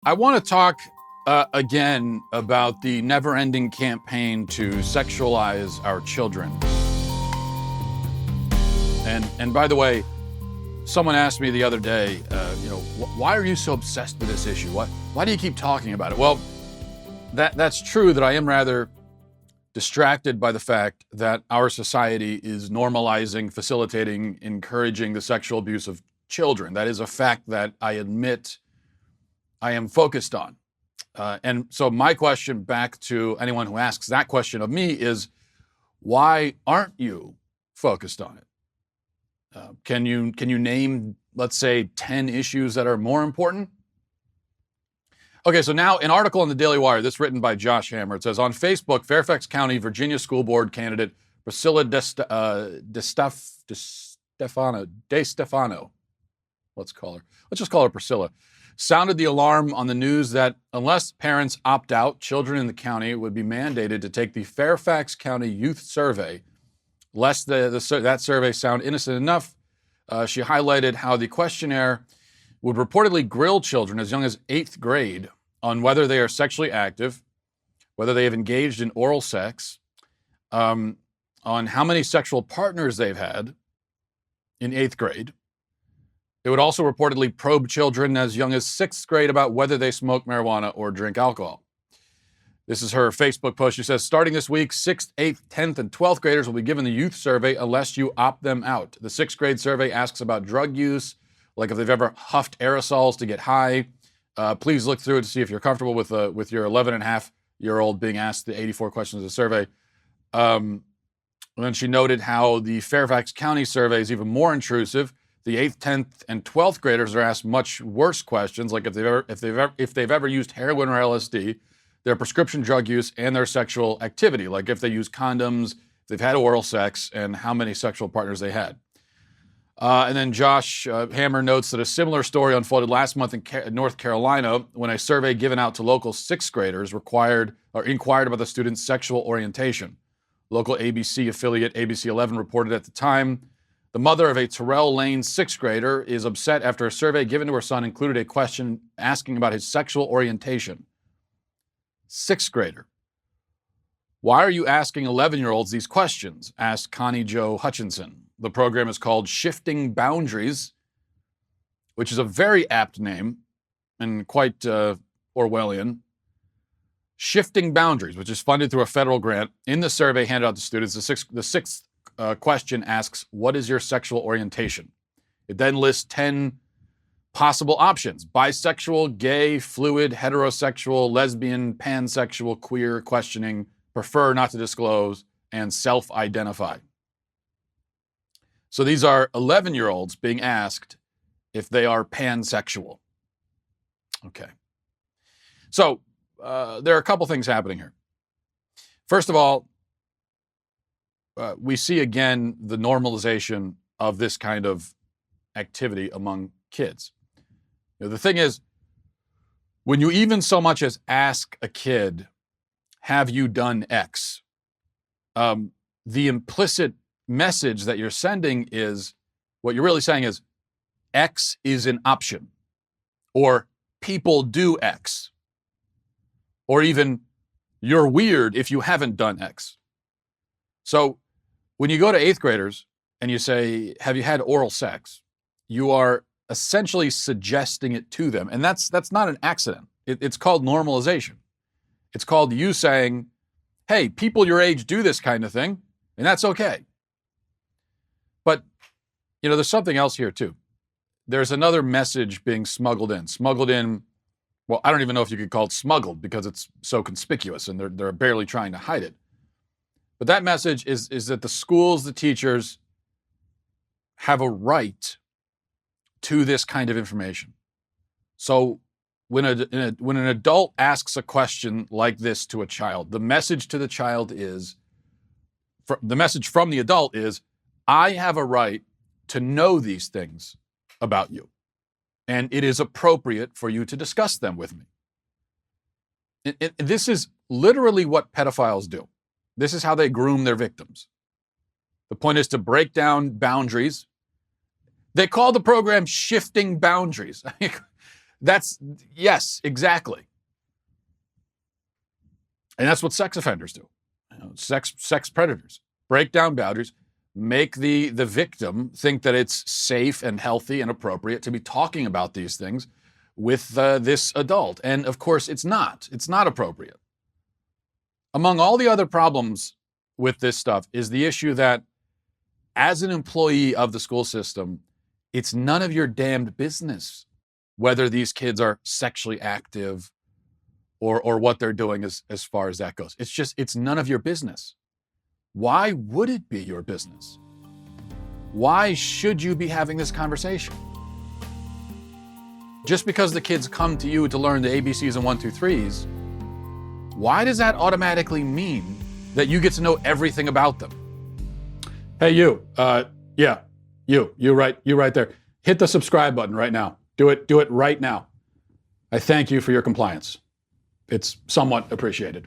I want to talk again about the never-ending campaign to sexualize our children. And by the way, someone asked me the other day, why are you so obsessed with this issue? Why do you keep talking about it? Well, that's true that I am rather distracted by the fact that our society is normalizing, facilitating, encouraging the sexual abuse of children. That is a fact that I admit I am focused on. And so my question back to anyone who asks that question of me is, why aren't you focused on it? Can you name, let's say, 10 issues that are more important? Okay, so now an article in the Daily Wire, this written by Josh Hammer. It says, on Facebook, Fairfax County, Virginia School Board candidate Priscilla De Stefano, let's just call her Priscilla, sounded the alarm on the news that unless parents opt out, children in the county would be mandated to take the Fairfax County Youth Survey. Lest that survey sound innocent enough, she highlighted how the questionnaire would reportedly grill children as young as 8th grade on whether they are sexually active, whether they have engaged in oral sex, on how many sexual partners they've had in 8th grade. It would also reportedly probe children as young as 6th grade about whether they smoke marijuana or drink alcohol. This is her Facebook post. She says, starting this week, 6th, 8th, 10th, and 12th graders will be given the youth survey unless you opt them out. The 6th grade survey asks about drug use, like if they've ever huffed aerosols to get high. Please look through it to see if you're comfortable with your 11-and-a-half-year-old being asked the 84 questions of the survey. And then she noted how the Fairfax County survey is even more intrusive. The 8th, 10th, and 12th graders are asked much worse questions, like if they've ever used heroin or LSD, their prescription drug use, and their sexual activity, like if they use condoms, if they've had oral sex, and how many sexual partners they had. And then Josh Hammer notes that a similar story unfolded last month in North Carolina when a survey given out to local 6th graders inquired about the students' sexual orientation. Local ABC affiliate ABC 11 reported at the time, the mother of a Terrell Lane 6th grader is upset after a survey given to her son included a question asking about his sexual orientation. 6th grader. Why are you asking 11-year-olds these questions? Asked Connie Jo Hutchinson. The program is called Shifting Boundaries, which is a very apt name and quite Orwellian. Shifting Boundaries, which is funded through a federal grant. In the survey handed out to students, the sixth question asks, what is your sexual orientation? It then lists 10 possible options: bisexual, gay, fluid, heterosexual, lesbian, pansexual, queer, questioning, prefer not to disclose, and self-identify. So these are 11-year-olds being asked if they are pansexual. Okay. So there are a couple things happening here. First of all, we see again the normalization of this kind of activity among kids. The thing is, when you even so much as ask a kid, have you done X? The implicit message that you're sending is, what you're really saying is, X is an option, or people do X, or even you're weird if you haven't done X. So when you go to 8th graders and you say, have you had oral sex? You are essentially suggesting it to them. And that's not an accident. It's called normalization. It's called you saying, hey, people your age do this kind of thing, and that's okay. But, there's something else here too. There's another message being smuggled in. Well, I don't even know if you could call it smuggled because it's so conspicuous and they're barely trying to hide it. But that message is that the schools, the teachers have a right to this kind of information. So when an adult asks a question like this to a child, the message to the child is, the message from the adult is, I have a right to know these things about you, and it is appropriate for you to discuss them with me. This is literally what pedophiles do. This is how they groom their victims. The point is to break down boundaries. They call the program Shifting Boundaries. Yes, exactly. And that's what sex offenders do. Sex predators break down boundaries, make the victim think that it's safe and healthy and appropriate to be talking about these things with this adult. And of course, it's not. It's not appropriate. Among all the other problems with this stuff is the issue that as an employee of the school system, it's none of your damned business whether these kids are sexually active or what they're doing as far as that goes. It's none of your business. Why would it be your business? Why should you be having this conversation? Just because the kids come to you to learn the ABCs and 1, 2, 3s, why does that automatically mean that you get to know everything about them? Hey, you, you right there. Hit the subscribe button right now. Do it right now. I thank you for your compliance. It's somewhat appreciated.